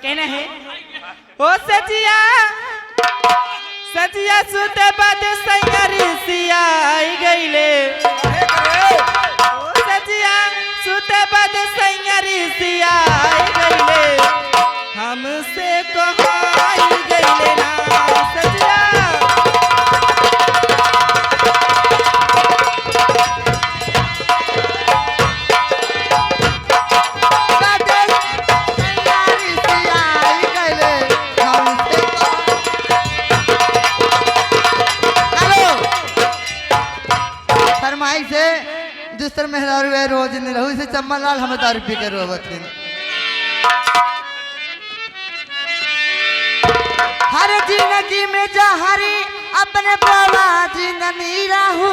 कहना है ओ सजिया सजिया सुते बाद सैयारी सिया आई गईले ओ सजिया सुते बाद सैयारी सिया आई गईले हमसे कहाई गईले ना सजिया से दूसर मेहरारू है रोज नहीं रहू इसे चम्मन लाल हमें 10 रुपये के रोबत हर जिंदगी में जहरी अपने बाबा जिंदगी रहू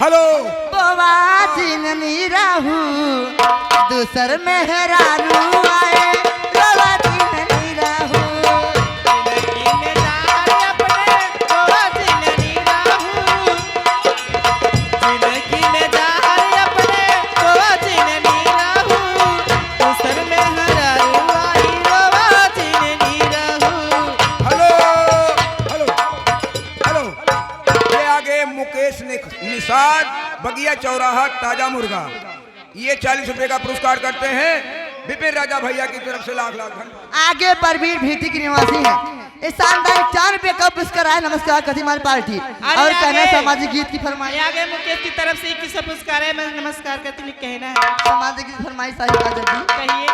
हेलो बाबा जिंदगी रहू दूसर मेहरारू आए बाबा जिंदगी रहू निषाद बगिया चौराहा ताजा मुर्गा ये 40 रुपए का पुरस्कार करते हैं विपिन राजा भैया की तरफ से लाख लाख आगे परवीर भीटी की निवासी है इस शानदार 4 रुपए का पुरस्कार है। नमस्कार कथिमाल पार्टी और कहना सामाजिक गीत की फरमाइश आगे मुकेश की तरफ से 21 पुरस्कार है। मैं नमस्कार करती हूँ कहना है सामाजिक गीत फरमाइश कहिए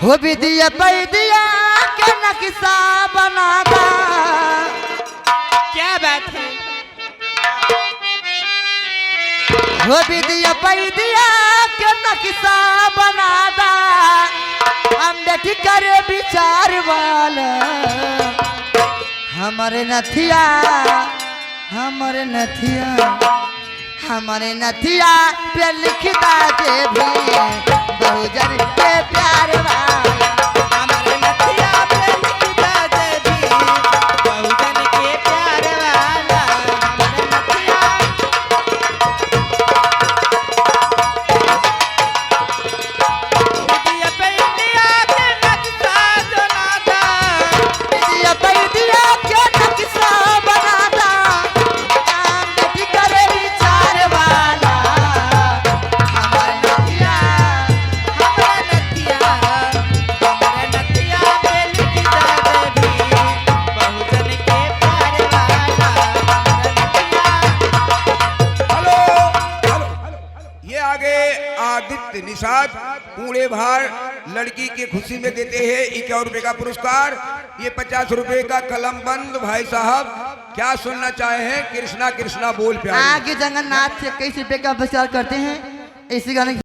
हो विदिया पैदिया के नक्शा बनादा क्या बात है हो विदिया पैदिया के नक्शा बनादा हम बेटी करे विचार वाला हमारे नथिया पे लिखता के भी बहुजन के प्यार वाला हमारे नथिया पे लिखता दे भी बहुजन के प्यार वाला हमारे नथिया विदिया पे इंडिया के नक्शा बनाता विदिया पैदिया के नक्शा बनाता हम बेटी करे विचार वाला हमारे नथिया पे लिखता दे भी बहुजन के प्यार वाला हमारे नथिया हेलो ये आगे आदित्य निषाद कूड़े भार लड़की की खुशी में देते हैं 51 रुपए का पुरस्कार ये 50 रुपए का कलम बंद भाई साहब क्या सुनना चाहे हैं कृष्णा कृष्णा बोल प्यारे आगे जगन्नाथ से 21 रुपए का पुरस्कार करते हैं इसी गाने